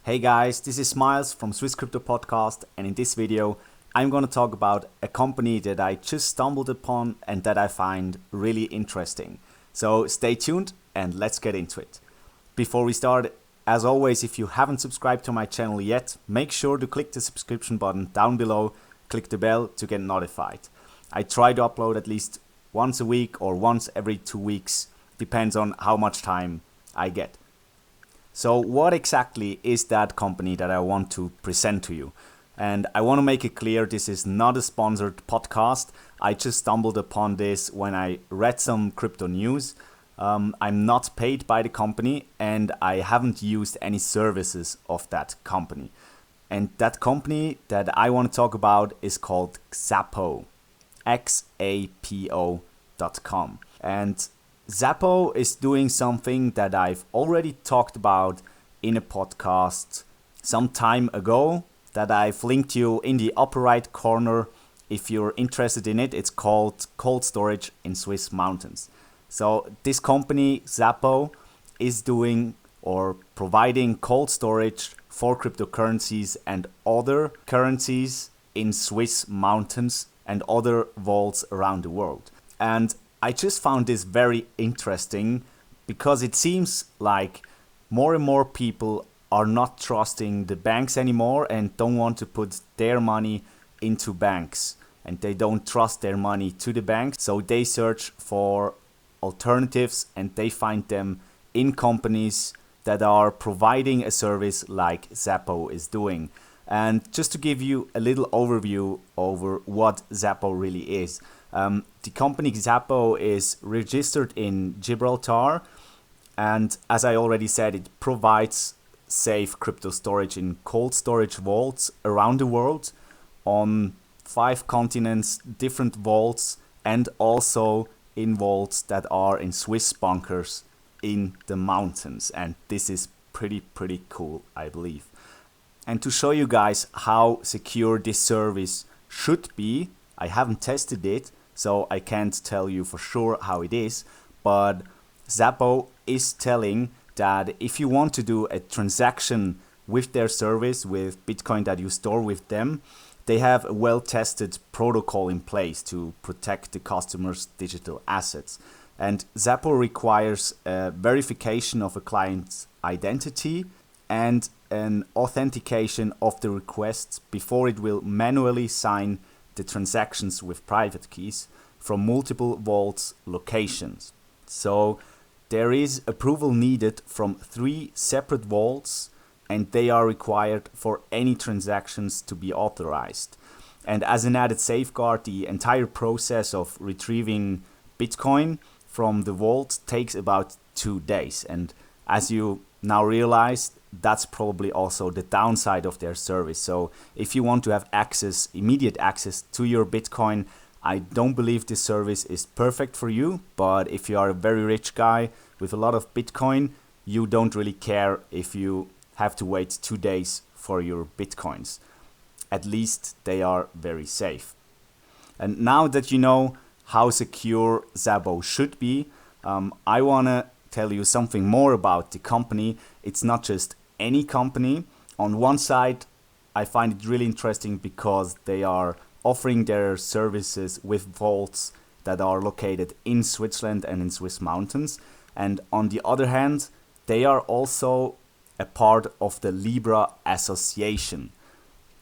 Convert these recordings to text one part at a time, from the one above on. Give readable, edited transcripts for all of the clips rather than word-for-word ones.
Hey guys, this is Smiles from Swiss Crypto Podcast, and in this video I'm going to talk about a company that I just stumbled upon and that I find really interesting. So stay tuned and let's get into it. Before we start, as always, if you haven't subscribed to my channel yet, make sure to click the subscription button down below, click the bell to get notified. I try to upload at least once a week or once every 2 weeks, depends on how much time I get. So what exactly is that company that I want to present to you? And I want to make it clear, this is not a sponsored podcast. I just stumbled upon this when I read some crypto news. I'm not paid by the company and I haven't used any services of that company. And that company that I want to talk about is called Xapo, Xapo.com. And Xapo is doing something that I've already talked about in a podcast some time ago that I've linked you in the upper right corner. If you're interested in it, it's called cold storage in Swiss mountains. So this company, Xapo, is doing or providing cold storage for cryptocurrencies and other currencies in Swiss mountains and other vaults around the world. And I just found this very interesting because it seems like more and more people are not trusting the banks anymore and don't want to put their money into banks, and they don't trust their money to the banks, so they search for alternatives and they find them in companies that are providing a service like Xapo is doing. And just to give you a little overview over what Xapo really is. The company Xapo is registered in Gibraltar, and as I already said, it provides safe crypto storage in cold storage vaults around the world on 5 continents, different vaults, and also in vaults that are in Swiss bunkers in the mountains. And this is pretty cool, I believe. And to show you guys how secure this service should be, I haven't tested it, so I can't tell you for sure how it is, but Xapo is telling that if you want to do a transaction with their service, with Bitcoin that you store with them, they have a well-tested protocol in place to protect the customer's digital assets. And Xapo requires a verification of a client's identity and an authentication of the requests before it will manually sign the transactions with private keys from multiple vaults locations. So there is approval needed from 3 separate vaults, and they are required for any transactions to be authorized. And as an added safeguard, the entire process of retrieving Bitcoin from the vault takes about 2 days. And as you now realize, that's probably also the downside of their service. So if you want to have access, immediate access to your Bitcoin, I don't believe this service is perfect for you. But if you are a very rich guy with a lot of Bitcoin, you don't really care if you have to wait 2 days for your Bitcoins. At least they are very safe. And now that you know how secure Xapo should be, I want to tell you something more about the company. It's not just any company. On one side, I find it really interesting because they are offering their services with vaults that are located in Switzerland and in Swiss mountains. And on the other hand, they are also a part of the Libra Association.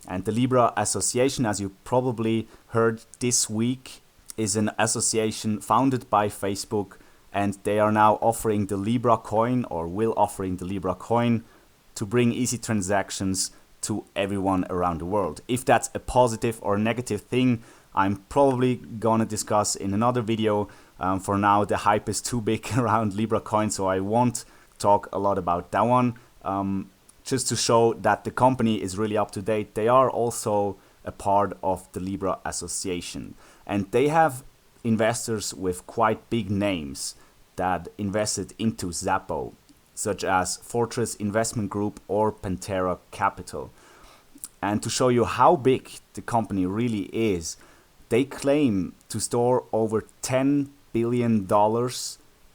And the Libra Association, as you probably heard this week, is an association founded by Facebook, and they are now offering the Libra coin, or will offering the Libra coin, to bring easy transactions to everyone around the world. If that's a positive or negative thing, I'm probably gonna discuss in another video. For now, the hype is too big around Libra coin, so I won't talk a lot about that one. Just to show that the company is really up to date, they are also a part of the Libra Association. And they have investors with quite big names that invested into Xapo, such as Fortress Investment Group or Pantera Capital. And to show you how big the company really is, they claim to store over $10 billion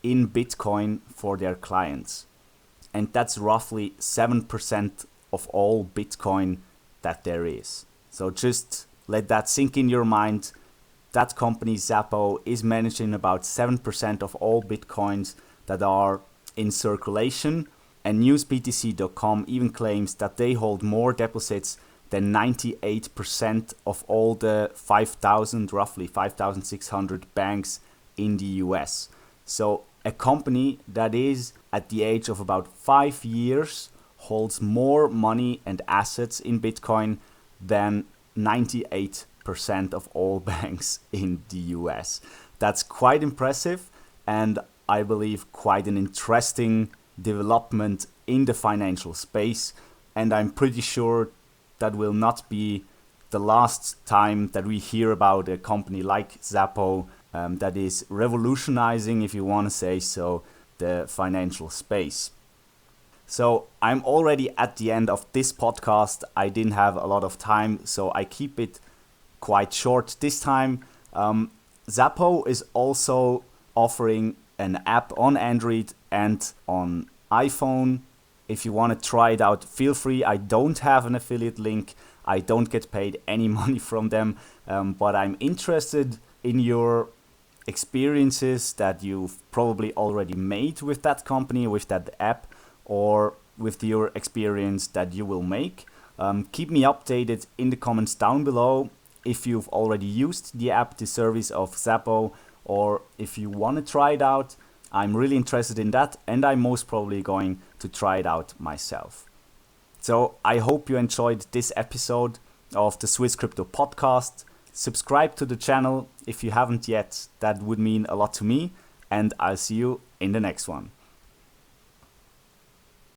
in Bitcoin for their clients. And that's roughly 7% of all Bitcoin that there is. So just let that sink in your mind. That company, Xapo, is managing about 7% of all Bitcoins that are in circulation. And newsbtc.com even claims that they hold more deposits than 98% of all the roughly 5,600 banks in the US. So a company that is at the age of about 5 years holds more money and assets in Bitcoin than 98% of all banks in the US. That's quite impressive, and I believe quite an interesting development in the financial space. And I'm pretty sure that will not be the last time that we hear about a company like Xapo that is revolutionizing, if you want to say so, the financial space. So I'm already at the end of this podcast. I didn't have a lot of time, so I keep it quite short this time. Xapo is also offering an app on Android and on iPhone. If you want to try it out, feel free. I don't have an affiliate link. I don't get paid any money from them, but I'm interested in your experiences that you've probably already made with that company, with that app, or with your experience that you will make. Keep me updated in the comments down below if you've already used the app, the service of Xapo, or if you want to try it out. I'm really interested in that, and I'm most probably going to try it out myself. So I hope you enjoyed this episode of the Swiss Crypto Podcast. Subscribe to the channel if you haven't yet. That would mean a lot to me, and I'll see you in the next one.